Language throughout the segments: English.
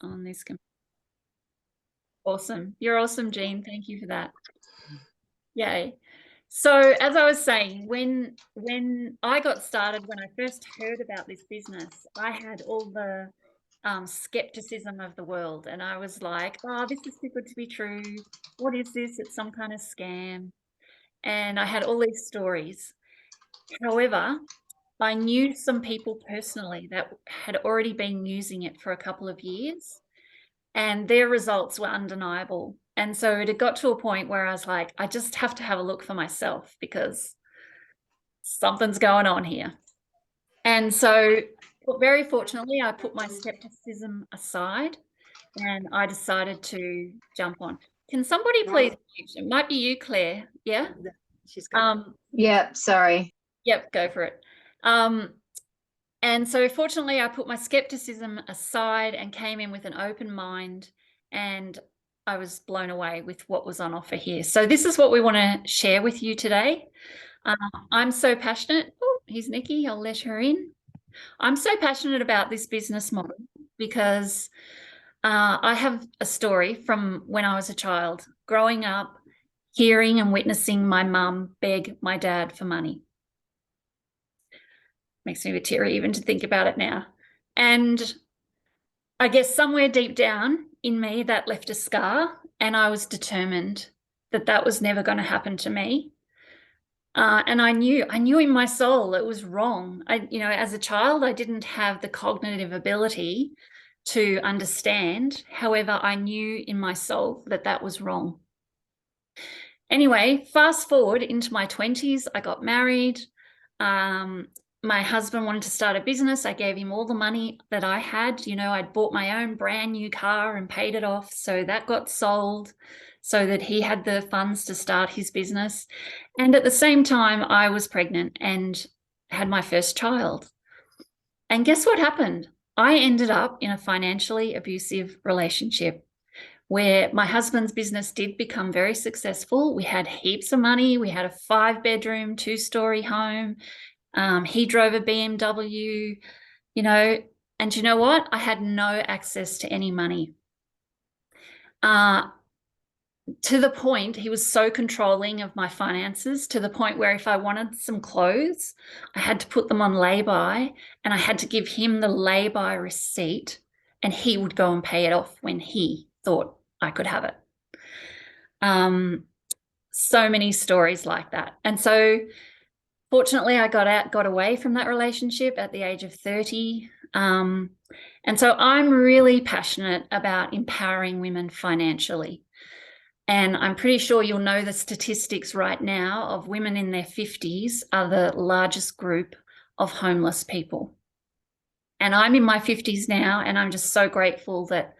on this. Awesome. You're awesome, Jean. Thank you for that. Yay. So as I was saying, when I got started, when I first heard about this business, I had all the skepticism of the world. And I was like, oh, this is too good to be true. What is this? It's some kind of scam. And I had all these stories. However, I knew some people personally that had already been using it for a couple of years, and their results were undeniable. And so it had got to a point where I was like, I just have to have a look for myself because something's going on here. And so very fortunately, I put my skepticism aside and I decided to jump on. Can somebody please, it might be you, Claire. Yeah. She's good. Yeah, sorry. Yep, go for it. And so fortunately, I put my skepticism aside and came in with an open mind, and I was blown away with what was on offer here. So this is what we want to share with you today. I'm so passionate. Oh, here's Nikki. I'll let her in. I'm so passionate about this business model because I have a story from when I was a child, growing up, hearing and witnessing my mum beg my dad for money. Makes me a bit teary even to think about it now. And I guess somewhere deep down in me that left a scar, and I was determined that that was never going to happen to me. And I knew in my soul it was wrong. As a child, I didn't have the cognitive ability to understand. However, I knew in my soul that that was wrong. Anyway, fast forward into my 20s, I got married. My husband wanted to start a business. I gave him all the money that I had. I'd bought my own brand new car and paid it off. So that got sold so that he had the funds to start his business. And at the same time, I was pregnant and had my first child. And guess what happened? I ended up in a financially abusive relationship where my husband's business did become very successful. We had heaps of money. We had a 5-bedroom, 2-story home. He drove a BMW, and you know what? I had no access to any money. To the point, he was so controlling of my finances, to the point where if I wanted some clothes, I had to put them on lay-by, and I had to give him the lay-by receipt, and he would go and pay it off when he thought I could have it. So many stories like that. And so fortunately, I got away from that relationship at the age of 30. And so I'm really passionate about empowering women financially. And I'm pretty sure you'll know the statistics right now of women in their 50s are the largest group of homeless people. And I'm in my 50s now, and I'm just so grateful that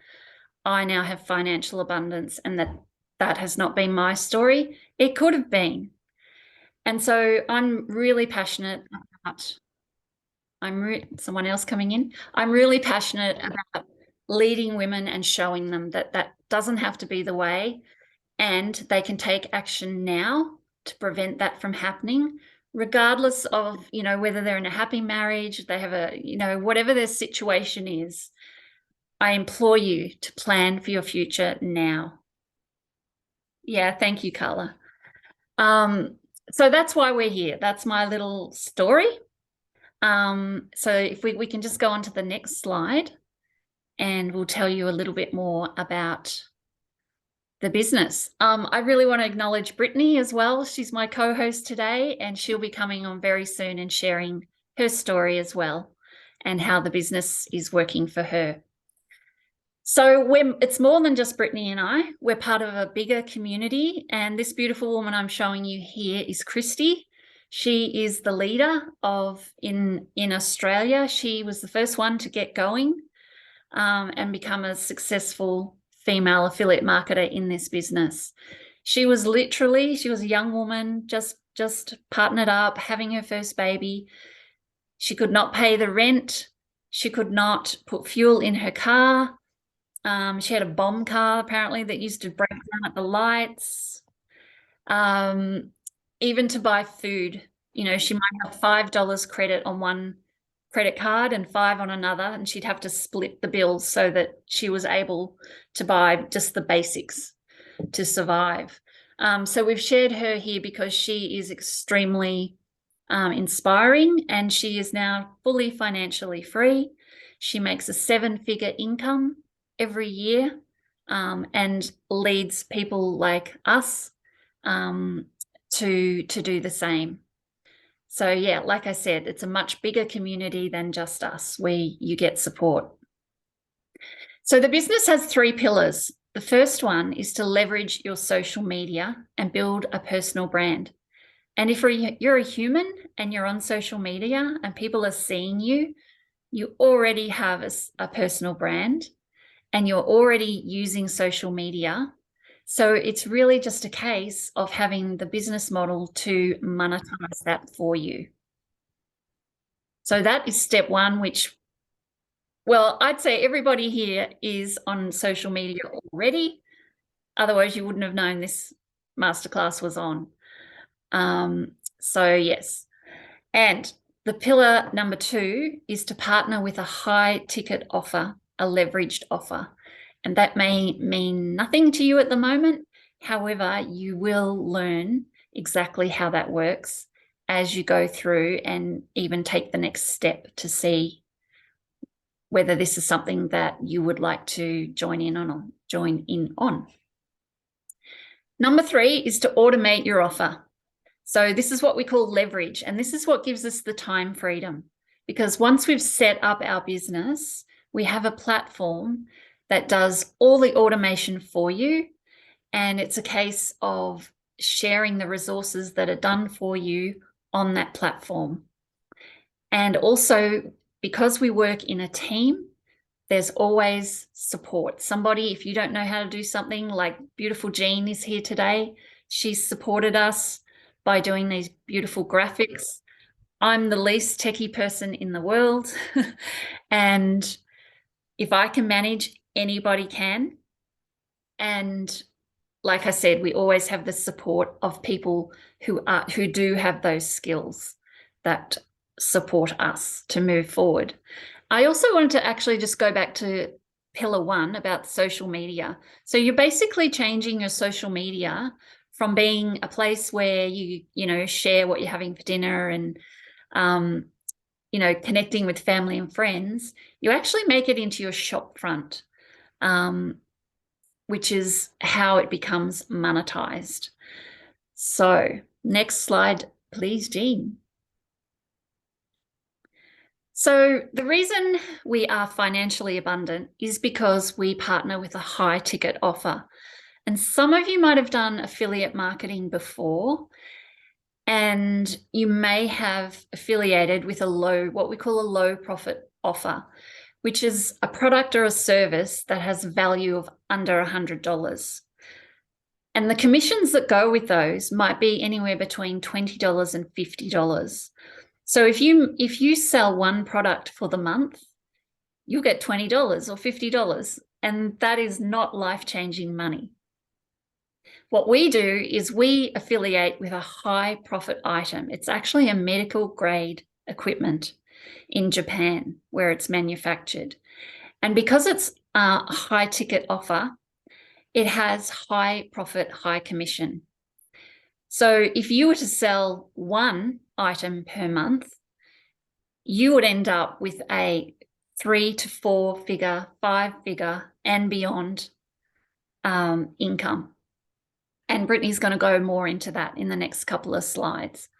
I now have financial abundance and that has not been my story. It could have been. And so I'm really passionate about, someone else coming in. I'm really passionate about leading women and showing them that that doesn't have to be the way, and they can take action now to prevent that from happening, regardless of, whether they're in a happy marriage, they have whatever their situation is. I implore you to plan for your future now. Yeah, thank you, Carla. So that's why we're here. That's my little story. So if we can just go on to the next slide, and we'll tell you a little bit more about the business. I really want to acknowledge Brittany as well. She's my co-host today, and she'll be coming on very soon and sharing her story as well and how the business is working for her. So it's more than just Brittany and I. We're part of a bigger community, and this beautiful woman I'm showing you here is Christy. She is the leader in Australia. She was the first one to get going and become a successful female affiliate marketer in this business. She was a young woman, just partnered up, having her first baby. She could not pay the rent. She could not put fuel in her car. She had a bomb car, apparently, that used to break down at the lights. Even to buy food, she might have $5 credit on one credit card and 5 on another, and she'd have to split the bills so that she was able to buy just the basics to survive. So we've shared her here because she is extremely inspiring, and she is now fully financially free. She makes a 7-figure income every year, and leads people like us to do the same. So yeah, like I said, it's a much bigger community than just us, where you get support. So the business has 3 pillars. The first one is to leverage your social media and build a personal brand. And if you're a human and you're on social media and people are seeing you, you already have a personal brand and you're already using social media. So it's really just a case of having the business model to monetize that for you. So that is step 1, which, well, I'd say everybody here is on social media already. Otherwise, you wouldn't have known this masterclass was on. So yes. And the pillar number 2 is to partner with a high ticket offer, a leveraged offer. And that may mean nothing to you at the moment. However, you will learn exactly how that works as you go through and even take the next step to see whether this is something that you would like to join in on. Number 3 is to automate your offer. So this is what we call leverage, and this is what gives us the time freedom, because once we've set up our business, we have a platform that does all the automation for you, and it's a case of sharing the resources that are done for you on that platform. And also, because we work in a team, there's always support. Somebody, if you don't know how to do something, like beautiful Jean is here today, she's supported us by doing these beautiful graphics. I'm the least techie person in the world. And if I can manage, anybody can. And like I said, we always have the support of people who do have those skills that support us to move forward. I also wanted to actually just go back to pillar 1 about social media. So you're basically changing your social media from being a place where you share what you're having for dinner and connecting with family and friends. You actually make it into your shop front, which is how it becomes monetized. So next slide, please, Jean. So the reason we are financially abundant is because we partner with a high ticket offer. And some of you might have done affiliate marketing before, and you may have affiliated with what we call a low profit offer, which is a product or a service that has a value of under $100. And the commissions that go with those might be anywhere between $20 and $50. So if you sell one product for the month, you'll get $20 or $50, and that is not life-changing money. What we do is we affiliate with a high profit item. It's actually a medical grade equipment in Japan where it's manufactured. And because it's a high ticket offer, it has high profit, high commission. So if you were to sell one item per month, you would end up with a 3 to 4 figure, 5-figure and beyond income. And Brittany's going to go more into that in the next couple of slides.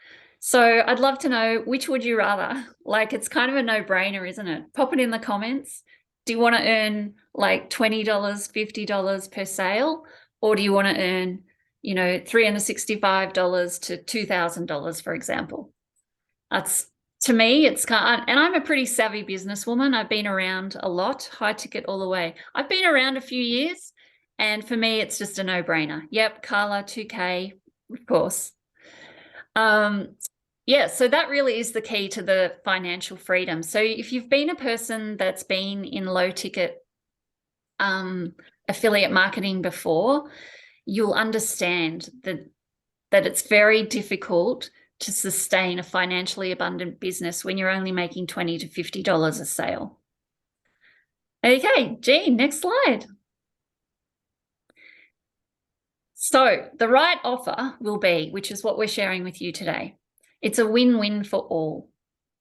So I'd love to know, which would you rather? Like, it's kind of a no-brainer, isn't it? Pop it in the comments. Do you want to earn like $20, $50 per sale? Or do you want to earn, $365 to $2,000, for example? To me, it's kind of, and I'm a pretty savvy businesswoman. I've been around a lot, high ticket all the way. I've been around a few years, and for me, it's just a no-brainer. Yep, Carla, 2K, of course. Yeah, so that really is the key to the financial freedom. So if you've been a person that's been in low ticket affiliate marketing before, you'll understand that it's very difficult to sustain a financially abundant business when you're only making $20 to $50 a sale. Okay, Jean, next slide. So the right offer will be, which is what we're sharing with you today, it's a win-win for all,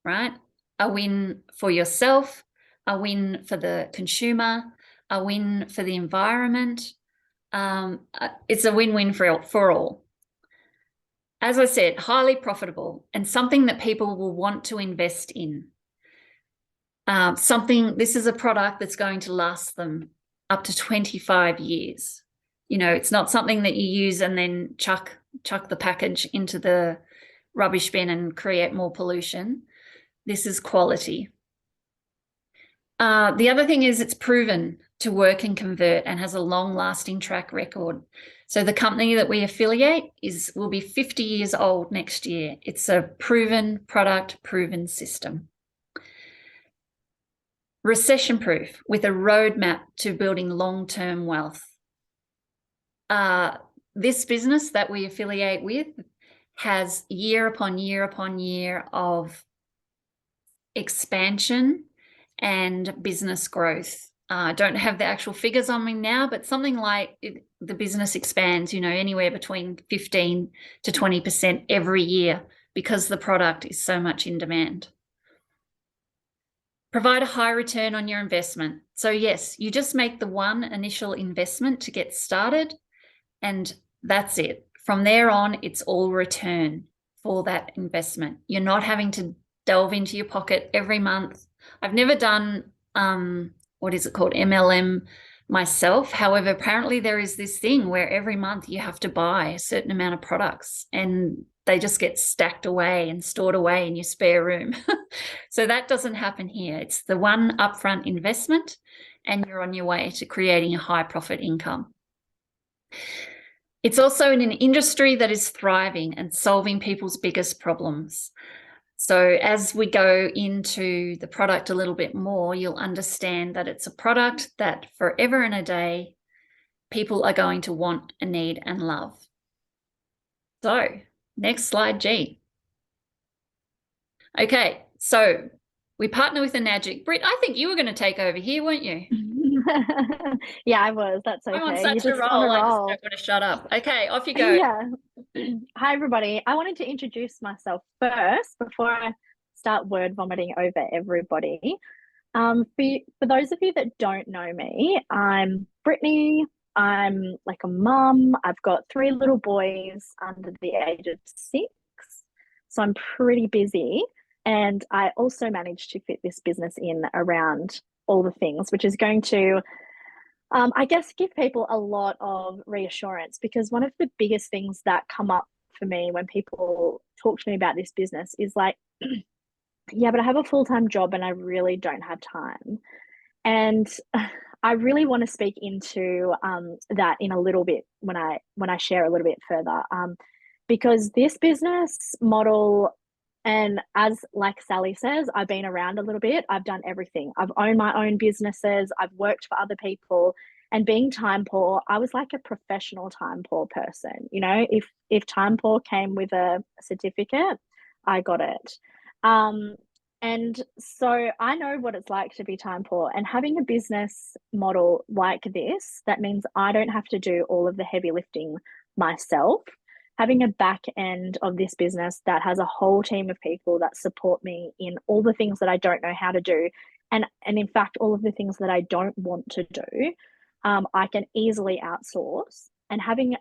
right? A win for yourself, a win for the consumer, a win for the environment. It's a win-win for all. As I said, highly profitable and something that people will want to invest in. This is a product that's going to last them up to 25 years. You know, it's not something that you use and then chuck the package into the rubbish bin and create more pollution. This is quality. The other thing is it's proven to work and convert and has a long-lasting track record. So the company that we affiliate will be 50 years old next year. It's a proven product, proven system. Recession-proof with a roadmap to building long-term wealth. This business that we affiliate with has year upon year upon year of expansion and business growth. I don't have the actual figures on me now, but something like the business expands, you know, anywhere between 15 to 20% every year because the product is so much in demand. Provide a high return on your investment. So yes, you just make the one initial investment to get started, and that's it. From there on, it's all return for that investment. You're not having to delve into your pocket every month. I've never done, what is it called, MLM myself. However, apparently there is this thing where every month you have to buy a certain amount of products and they just get stacked away and stored away in your spare room. So that doesn't happen here. It's the one upfront investment and you're on your way to creating a high profit income. It's also in an industry that is thriving and solving people's biggest problems. So as we go into the product a little bit more, you'll understand that it's a product that forever and a day, people are going to want and need and love. So next slide, G. Okay, so we partner with Enagic. Britt, I think you were going to take over here, weren't you? Yeah, I was. That's okay. I'm on such a roll. I just don't want to shut up. Okay, off you go. Yeah. Hi, everybody. I wanted to introduce myself first before I start word vomiting over everybody. For those of you that don't know me, I'm Brittany. I'm like a mum. I've got 3 little boys under the age of 6. So I'm pretty busy. And I also managed to fit this business in around all the things, which is going to, I guess, give people a lot of reassurance, because one of the biggest things that come up for me when people talk to me about this business is like, yeah, but I have a full-time job and I really don't have time. And I really want to speak into that in a little bit when I share a little bit further, because this business model, and as like Sally says, I've been around a little bit. I've done everything. I've owned my own businesses. I've worked for other people. And being time poor, I was like a professional time poor person. You know, if time poor came with a certificate, I got it. And so I know what it's like to be time poor, and having a business model like this, that means I don't have to do all of the heavy lifting myself. Having a back end of this business that has a whole team of people that support me in all the things that I don't know how to do, and in fact all of the things that I don't want to do, I can easily outsource. And having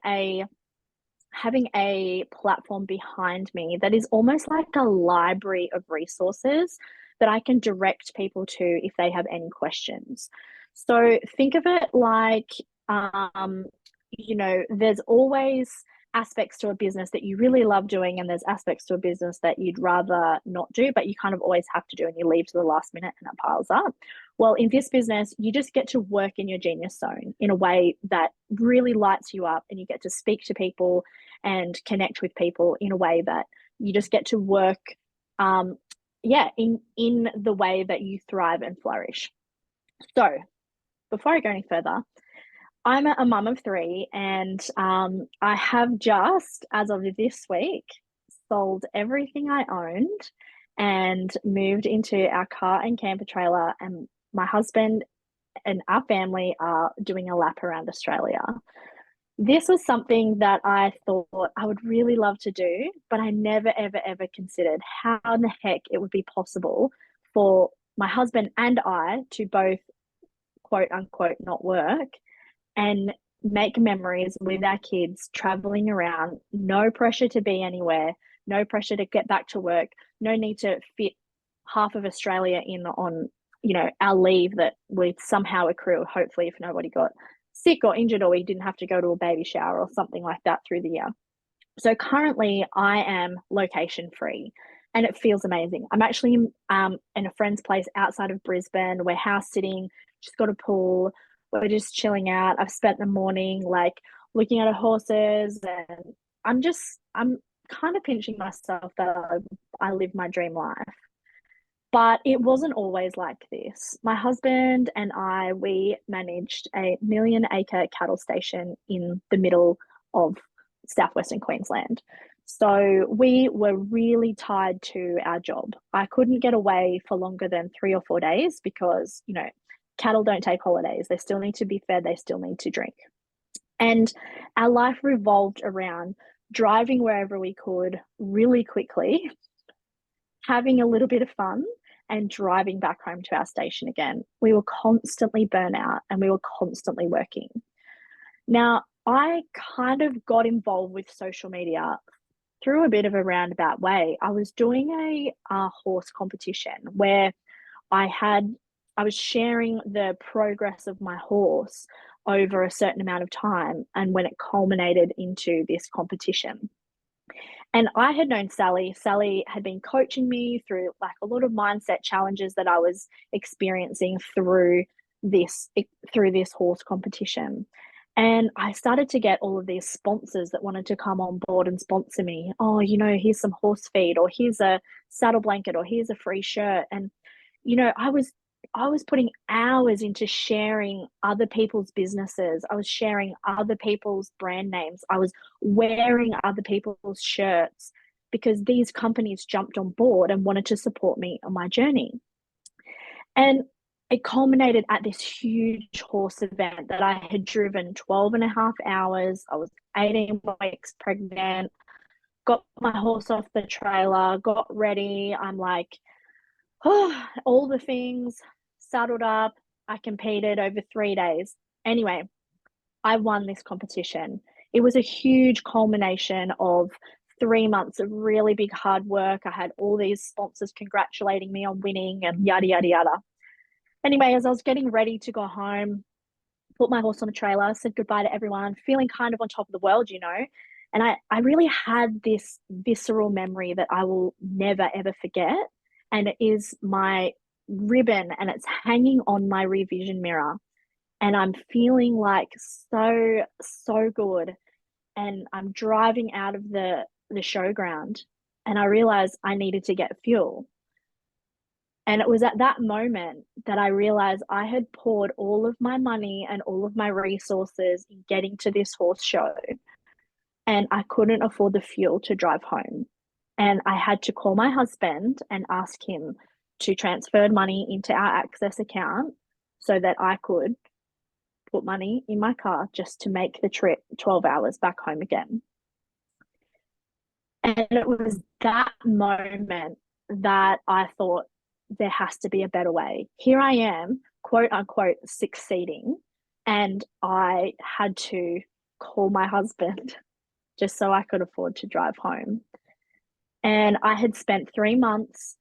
a platform behind me that is almost like a library of resources that I can direct people to if they have any questions. So think of it like, you know, there's always aspects to a business that you really love doing, and there's aspects to a business that you'd rather not do, but you kind of always have to do, and you leave to the last minute and it piles up. Well, in this business, you just get to work in your genius zone in a way that really lights you up, and you get to speak to people and connect with people in a way that you just get to work, in the way that you thrive and flourish. So before I go any further, I'm a mum of 3, and I have just, as of this week, sold everything I owned and moved into our car and camper trailer. And my husband and our family are doing a lap around Australia. This was something that I thought I would really love to do, but I never, ever, ever considered how in the heck it would be possible for my husband and I to both quote unquote not work and make memories with our kids traveling around. No pressure to be anywhere, no pressure to get back to work, no need to fit half of Australia in on, our leave that we'd somehow accrue, hopefully, if nobody got sick or injured or we didn't have to go to a baby shower or something like that through the year. So currently I am location free and it feels amazing. I'm actually in a friend's place outside of Brisbane. We're house sitting, just got a pool. We're just chilling out. I've spent the morning like looking at our horses and I'm kind of pinching myself that I live my dream life. But it wasn't always like this. My husband and I, we managed a 1 million acre cattle station in the middle of southwestern Queensland. So we were really tied to our job. I couldn't get away for longer than 3 or 4 days because, cattle don't take holidays. They still need to be fed, they still need to drink. And our life revolved around driving wherever we could really quickly, having a little bit of fun, and driving back home to our station again. We were constantly burnt out and we were constantly working. Now, I kind of got involved with social media through a bit of a roundabout way. I was doing a horse competition where I was sharing the progress of my horse over a certain amount of time and when it culminated into this competition. And I had known Sally. Sally had been coaching me through like a lot of mindset challenges that I was experiencing through this horse competition. And I started to get all of these sponsors that wanted to come on board and sponsor me. Oh, here's some horse feed, or here's a saddle blanket, or here's a free shirt. And I was putting hours into sharing other people's businesses. I was sharing other people's brand names. I was wearing other people's shirts because these companies jumped on board and wanted to support me on my journey. And it culminated at this huge horse event that I had driven 12 and a half hours. I was 18 weeks pregnant, got my horse off the trailer, got ready. I'm like, oh, all the things, saddled up. I competed over 3 days. Anyway, I won this competition. It was a huge culmination of 3 months of really big hard work. I had all these sponsors congratulating me on winning and yada, yada, yada. Anyway, as I was getting ready to go home, put my horse on the trailer, said goodbye to everyone, feeling kind of on top of the world, And I really had this visceral memory that I will never, ever forget. And it is my ribbon and it's hanging on my rear vision mirror. And I'm feeling like so, so good. And I'm driving out of the showground and I realized I needed to get fuel. And it was at that moment that I realized I had poured all of my money and all of my resources in getting to this horse show. And I couldn't afford the fuel to drive home. And I had to call my husband and ask him to transfer money into our Access account so that I could put money in my car just to make the trip 12 hours back home again. And it was that moment that I thought, there has to be a better way. Here I am, quote unquote, succeeding. And I had to call my husband just so I could afford to drive home. And I had spent 3 months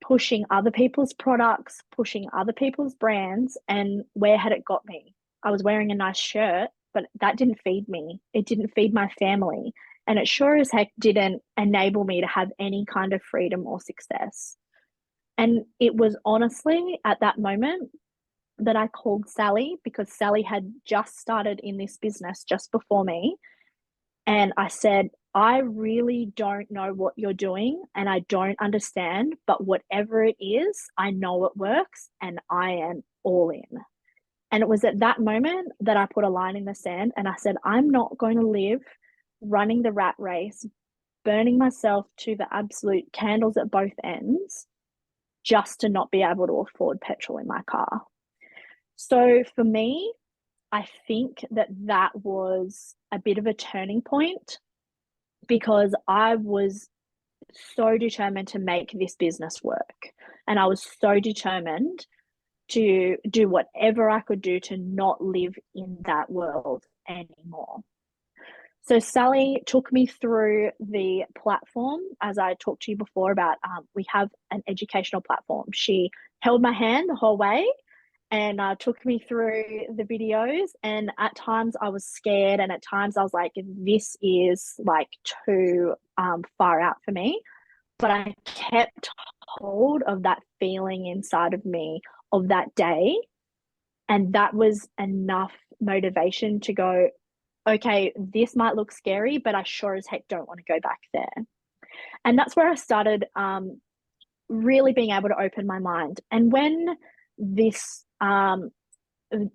pushing other people's products, pushing other people's brands. And where had it got me? I was wearing a nice shirt, but that didn't feed me. It didn't feed my family. And it sure as heck didn't enable me to have any kind of freedom or success. And it was honestly at that moment that I called Sally because Sally had just started in this business just before me. And I said, I really don't know what you're doing and I don't understand, but whatever it is, I know it works and I am all in. And it was at that moment that I put a line in the sand and I said, I'm not going to live running the rat race, burning myself to the absolute candles at both ends just to not be able to afford petrol in my car. So for me, I think that that was a bit of a turning point because I was so determined to make this business work. And I was so determined to do whatever I could do to not live in that world anymore. So Sally took me through the platform, as I talked to you before about. We have an educational platform. She held my hand the whole way and took me through the videos. And at times I was scared, and at times I was like, "This is like too far out for me." But I kept hold of that feeling inside of me of that day, and that was enough motivation to go, okay, this might look scary, but I sure as heck don't want to go back there. And that's where I started really being able to open my mind. And when this, the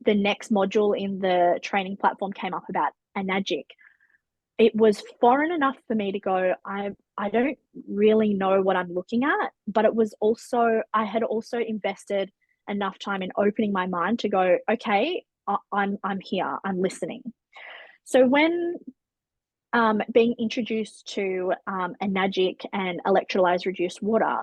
next module in the training platform came up about Anagic, it was foreign enough for me to go, I don't really know what I'm looking at, but it was also, I had also invested enough time in opening my mind to go, okay, I'm here, I'm listening. So when being introduced to Anagic and electrolyzed reduced water,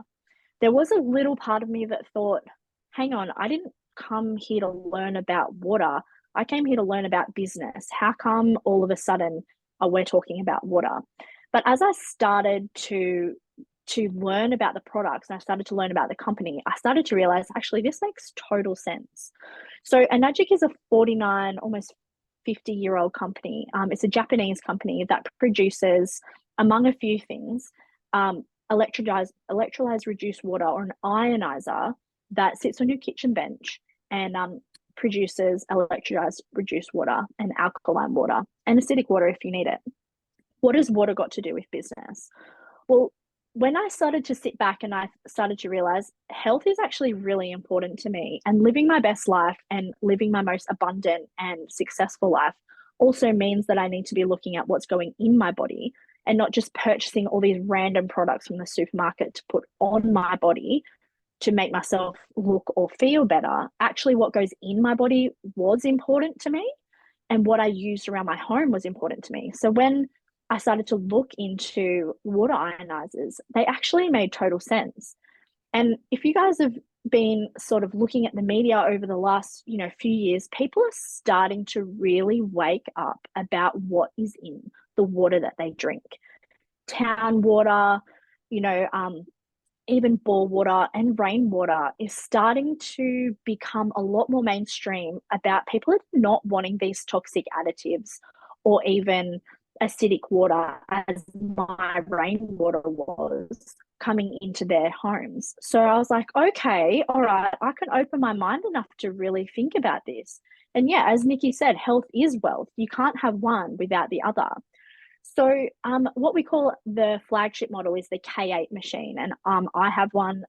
there was a little part of me that thought, hang on, I didn't come here to learn about water. I came here to learn about business. How come all of a sudden we're talking about water? But as I started to learn about the products and I started to learn about the company, I started to realize actually this makes total sense. So Anagic is a 49, almost 50-year-old company. It's a Japanese company that produces, among a few things, electrolyzed reduced water, or an ionizer that sits on your kitchen bench and produces electrolyzed reduced water and alkaline water and acidic water if you need it. What has water got to do with business? Well, when I started to sit back and I started to realize health is actually really important to me, and living my best life and living my most abundant and successful life also means that I need to be looking at what's going in my body and not just purchasing all these random products from the supermarket to put on my body to make myself look or feel better. Actually, what goes in my body was important to me, and what I used around my home was important to me. So when I started to look into water ionizers, they actually made total sense. And if you guys have been sort of looking at the media over the last, few years, people are starting to really wake up about what is in the water that they drink. Town water, even bore water and rainwater is starting to become a lot more mainstream about people not wanting these toxic additives or even acidic water as my rainwater was coming into their homes. So I was like, okay, all right, I can open my mind enough to really think about this. And yeah, as Nikki said, health is wealth. You can't have one without the other. So what we call the flagship model is the K8 machine, and I have one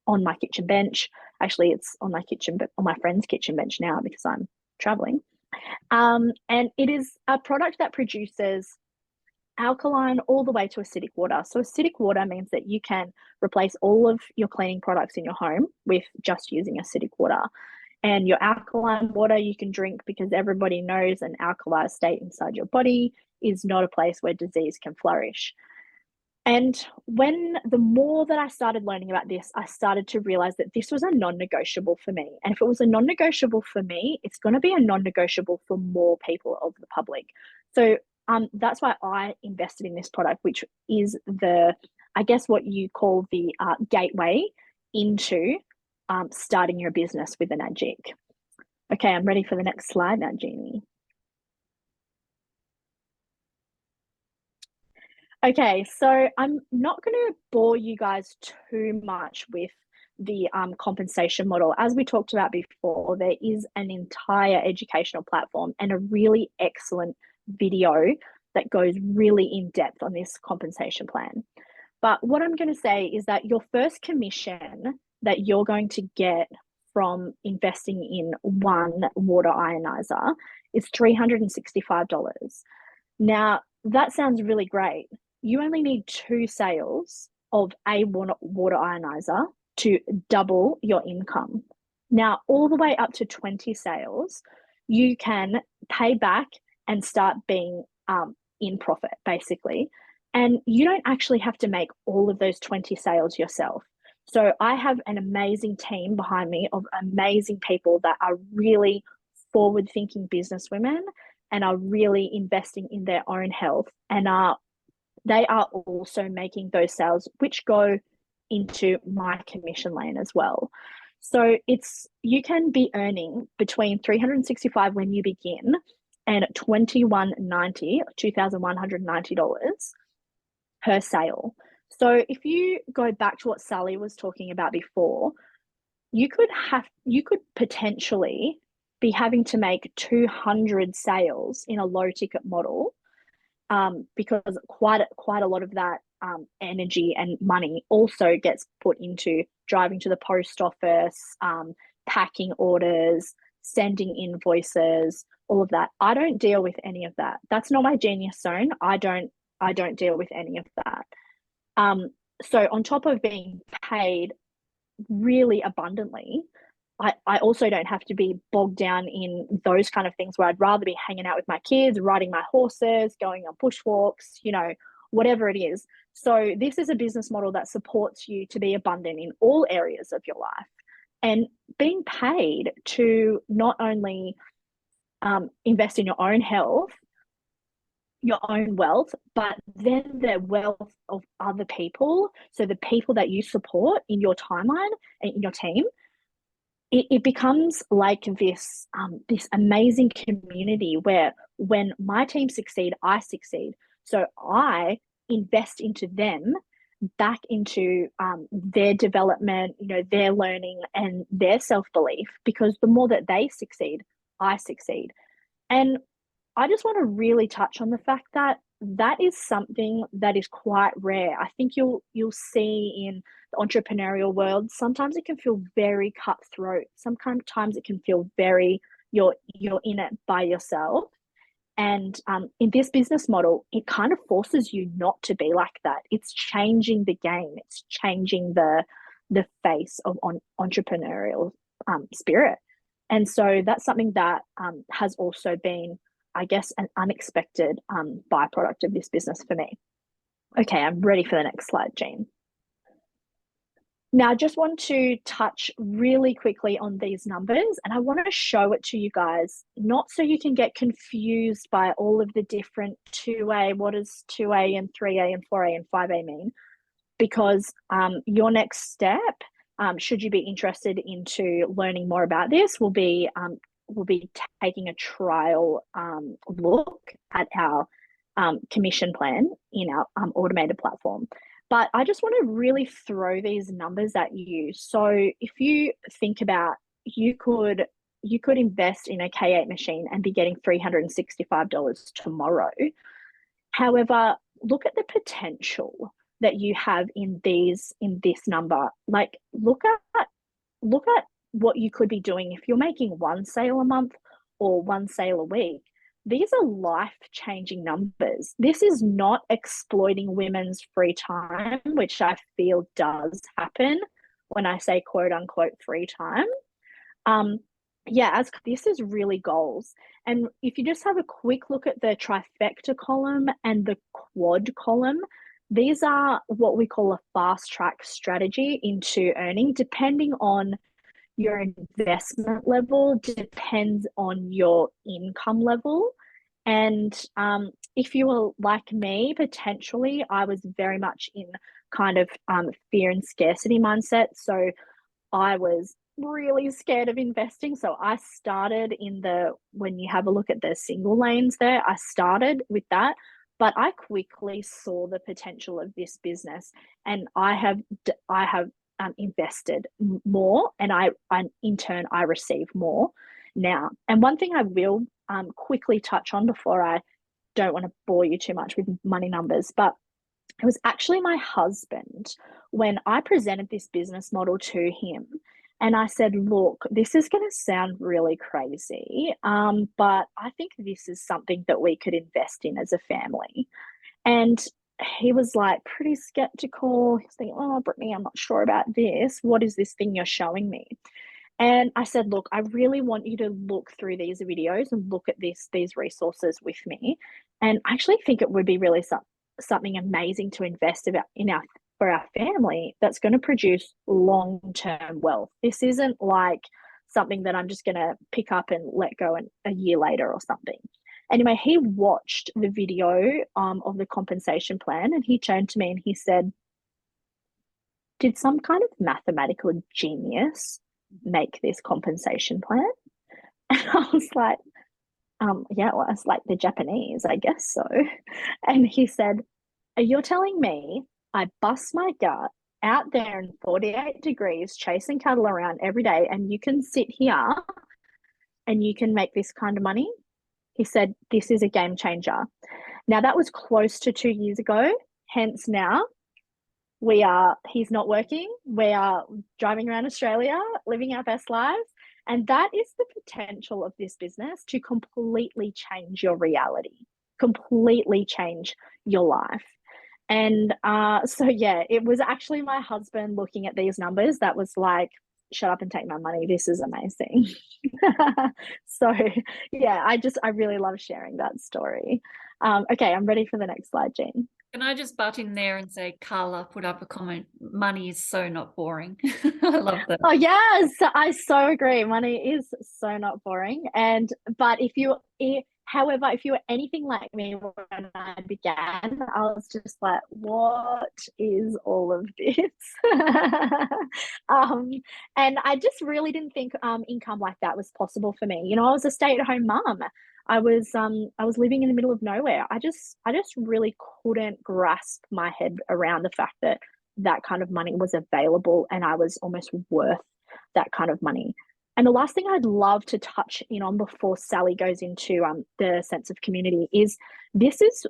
on my kitchen bench. Actually, it's on my friend's kitchen bench now because I'm traveling. And it is a product that produces alkaline all the way to acidic water. So acidic water means that you can replace all of your cleaning products in your home with just using acidic water. And your alkaline water you can drink because everybody knows an alkali state inside your body is not a place where disease can flourish. And the more that I started learning about this, I started to realize that this was a non-negotiable for me. And if it was a non-negotiable for me, it's going to be a non-negotiable for more people of the public. So that's why I invested in this product, which is I guess what you call the gateway into starting your business with Anagic. Okay, I'm ready for the next slide now, Jeannie. Okay, so I'm not going to bore you guys too much with the compensation model. As we talked about before, there is an entire educational platform and a really excellent video that goes really in depth on this compensation plan. But what I'm going to say is that your first commission that you're going to get from investing in one water ionizer is $365. Now, that sounds really great. you only need 2 sales of a water ionizer to double your income. Now, all the way up to 20 sales, you can pay back and start being in profit, basically. And you don't actually have to make all of those 20 sales yourself. So I have an amazing team behind me of amazing people that are really forward thinking business women and are really investing in their own health and they are also making those sales which go into my commission lane as well. So it's you can be earning between 365 when you begin and 2190 $2,190 per sale. So if you go back to what Sally was talking about before, you could potentially be having to make 200 sales in a low ticket model, because quite a lot of that energy and money also gets put into driving to the post office, packing orders, sending invoices, all of that. I don't deal with any of that. That's not my genius zone. I don't deal with any of that. Um, so on top of being paid really abundantly, I also don't have to be bogged down in those kind of things where I'd rather be hanging out with my kids, riding my horses, going on bushwalks, whatever it is. So this is a business model that supports you to be abundant in all areas of your life and being paid to not only invest in your own health, your own wealth, but then the wealth of other people. So the people that you support in your timeline and in your team, it becomes like this amazing community where when my team succeed, I succeed. So I invest into them, back into their development, their learning and their self-belief, because the more that they succeed, I succeed. And I just want to really touch on the fact that that is something that is quite rare. I think you'll see in the entrepreneurial world, sometimes it can feel very cutthroat. Sometimes it can feel very you're in it by yourself. And in this business model, it kind of forces you not to be like that. It's changing the game. It's changing the face of entrepreneurial spirit. And so that's something that has also been, I guess, an unexpected byproduct of this business for me. Okay, I'm ready for the next slide, Jean. Now, I just want to touch really quickly on these numbers, and I want to show it to you guys, not so you can get confused by all of the different 2A, what does 2A and 3A and 4A and 5A mean, because your next step, should you be interested into learning more about this, will be taking a trial look at our commission plan in our automated platform. But I just want to really throw these numbers at you. So if you think about, you could invest in a K8 machine and be getting $365 tomorrow. However, look at the potential that you have in this number. Like look at what you could be doing if you're making 1 sale a month or 1 sale a week. These are life-changing numbers. This is not exploiting women's free time, which I feel does happen when I say quote unquote free time. As this is really goals. And if you just have a quick look at the trifecta column and the quad column, these are what we call a fast track strategy into earning, depending on your investment level, depends on your income level. And if you were like me, potentially, I was very much in kind of fear and scarcity mindset. So I was really scared of investing. So I started when you have a look at the single lanes there, I started with that. But I quickly saw the potential of this business, and I have invested more, and in turn I receive more now. And one thing I will quickly touch on before I don't want to bore you too much with money numbers, but it was actually my husband when I presented this business model to him. And I said, look, this is going to sound really crazy, but I think this is something that we could invest in as a family. And he was like pretty skeptical. He's thinking, oh, Brittany, I'm not sure about this. What is this thing you're showing me? And I said, look, I really want you to look through these videos and look at these resources with me. And I actually think it would be really something amazing to invest in our for our family that's going to produce long-term wealth. This isn't like something that I'm just going to pick up and let go a year later or something. Anyway, he watched the video of the compensation plan, and he turned to me and he said, did some kind of mathematical genius make this compensation plan? And I was like, yeah, well, it's like the Japanese, I guess so. And he said, you're telling me I bust my gut out there in 48 degrees, chasing cattle around every day, and you can sit here and you can make this kind of money? He said, this is a game changer. Now, that was close to 2 years ago. Hence, now he's not working. We are driving around Australia, living our best lives. And that is the potential of this business to completely change your reality, completely change your life. And so, yeah, it was actually my husband looking at these numbers that was like, shut up and take my money. This is amazing. So, yeah, I really love sharing that story. Okay, I'm ready for the next slide, Jean. Can I just butt in there and say, Carla put up a comment, money is so not boring. I love that. Oh, yes, I so agree. Money is so not boring. But however, if you were anything like me when I began, I was just like, what is all of this? And I just really didn't think income like that was possible for me. I was a stay-at-home mum. I was living in the middle of nowhere. I just really couldn't grasp my head around the fact that kind of money was available and I was almost worth that kind of money. And the last thing I'd love to touch in on before Sally goes into the sense of community is this is,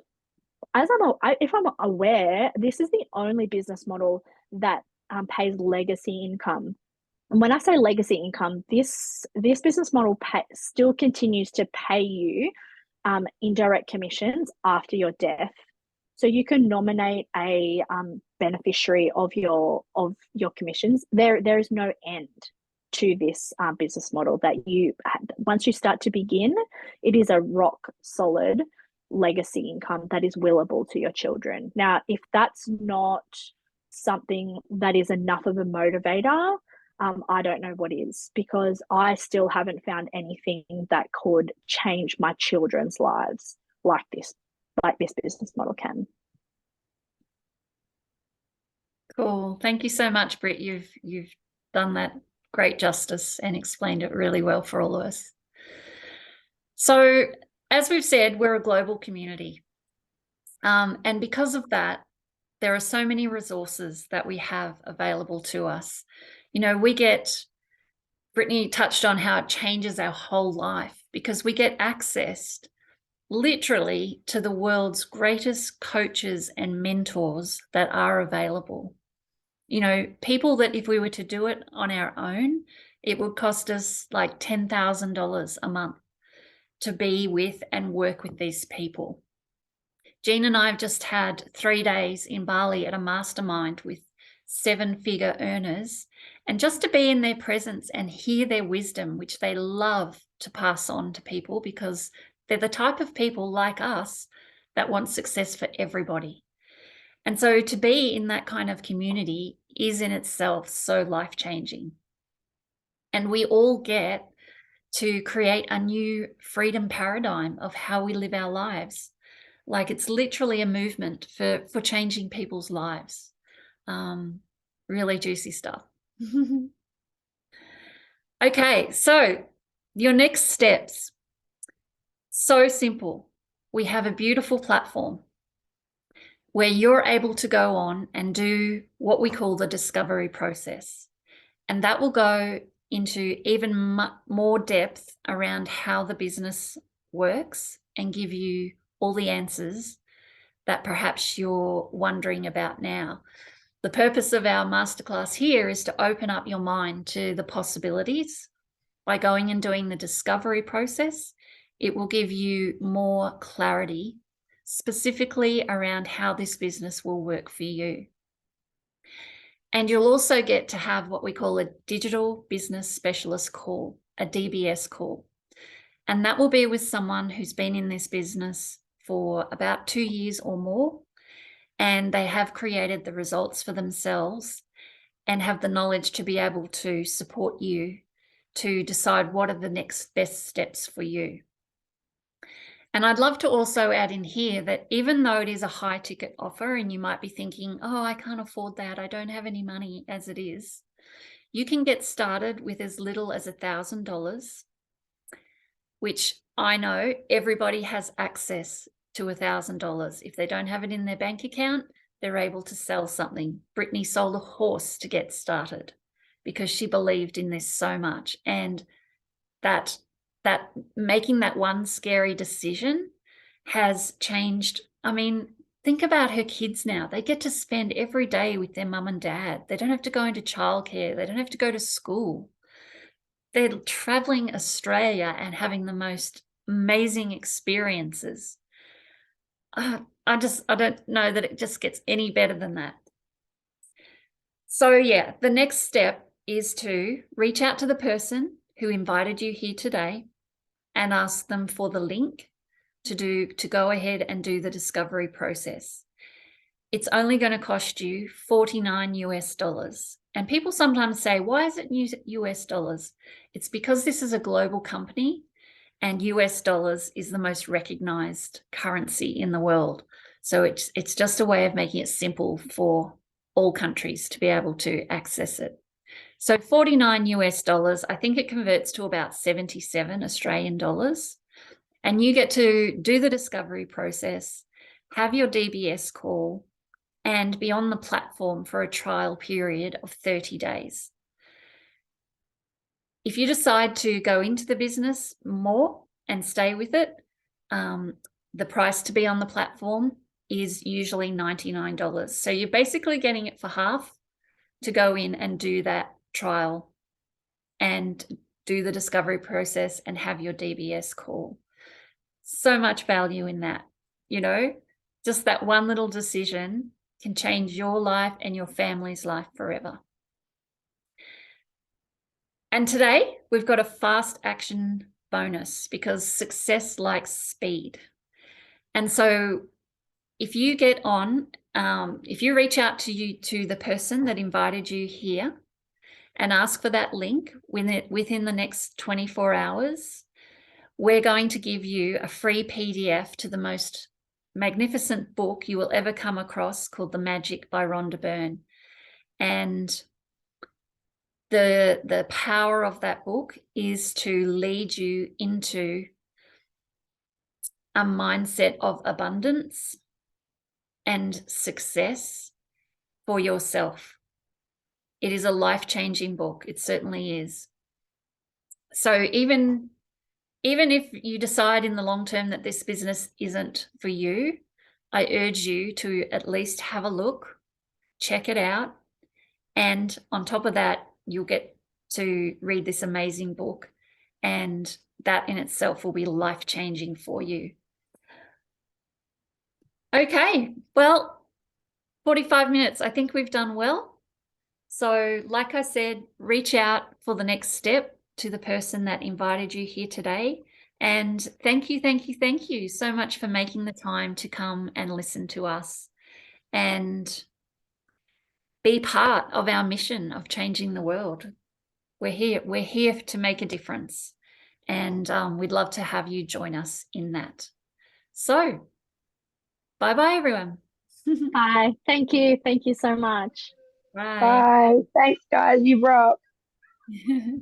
if I'm aware, this is the only business model that pays legacy income. And when I say legacy income, this business model still continues to pay you indirect commissions after your death. So you can nominate a beneficiary of your commissions. There is no end to this business model that once you start to begin, it is a rock solid legacy income that is willable to your children. Now, if that's not something that is enough of a motivator, I don't know what is, because I still haven't found anything that could change my children's lives like this business model can. Cool. Thank you so much, Britt. You've done that great justice and explained it really well for all of us. So, as we've said, we're a global community. And because of that, there are so many resources that we have available to us. Brittany touched on how it changes our whole life because we get accessed literally to the world's greatest coaches and mentors that are available. People that if we were to do it on our own, it would cost us like $10,000 a month to be with and work with these people. Jean and I have just had 3 days in Bali at a mastermind with 7-figure earners, and just to be in their presence and hear their wisdom, which they love to pass on to people because they're the type of people like us that want success for everybody. And so to be in that kind of community is in itself so life-changing. And we all get to create a new freedom paradigm of how we live our lives. Like it's literally a movement for changing people's lives. Really juicy stuff. Okay, so your next steps. So simple. We have a beautiful platform where you're able to go on and do what we call the discovery process. And that will go into even more depth around how the business works and give you all the answers that perhaps you're wondering about now. The purpose of our masterclass here is to open up your mind to the possibilities. By going and doing the discovery process, it will give you more clarity specifically around how this business will work for you. And you'll also get to have what we call a digital business specialist call, a DBS call. And that will be with someone who's been in this business for about 2 years or more, and they have created the results for themselves and have the knowledge to be able to support you to decide what are the next best steps for you. And I'd love to also add in here that even though it is a high ticket offer and you might be thinking, oh, I can't afford that, I don't have any money as it is, you can get started with as little as $1,000, which I know everybody has access to $1,000. If they don't have it in their bank account, they're able to sell something. Brittany sold a horse to get started because she believed in this so much. And that making that one scary decision has changed. I mean, think about her kids now. They get to spend every day with their mum and dad. They don't have to go into childcare. They don't have to go to school. They're traveling Australia and having the most amazing experiences. I don't know that it just gets any better than that. So yeah, the next step is to reach out to the person who invited you here today and ask them for the link to go ahead and do the discovery process. It's only going to cost you $49 US. And people sometimes say, why is it US dollars? It's because this is a global company and US dollars is the most recognized currency in the world. So it's just a way of making it simple for all countries to be able to access it. So $49 US, I think it converts to about 77 Australian dollars. And you get to do the discovery process, have your DBS call, and be on the platform for a trial period of 30 days. If you decide to go into the business more and stay with it, the price to be on the platform is usually $99. So you're basically getting it for half to go in and do that trial and do the discovery process and have your DBS call. So much value in that, you know, just that one little decision can change your life and your family's life forever. And today we've got a fast action bonus because success likes speed. And so if you get on, if you reach out to the person that invited you here and ask for that link within the next 24 hours, we're going to give you a free PDF to the most magnificent book you will ever come across called The Magic by Rhonda Byrne. And the power of that book is to lead you into a mindset of abundance and success for yourself. It is a life-changing book. It certainly is. So even if you decide in the long term that this business isn't for you, I urge you to at least have a look, check it out. And on top of that, you'll get to read this amazing book. And that in itself will be life-changing for you. Okay, well, 45 minutes. I think we've done well. So like I said, reach out for the next step to the person that invited you here today. And thank you so much for making the time to come and listen to us and be part of our mission of changing the world. We're here to make a difference. And we'd love to have you join us in that. So bye-bye, everyone. Bye. Thank you. Thank you so much. Bye. Bye. Thanks, guys. You rock.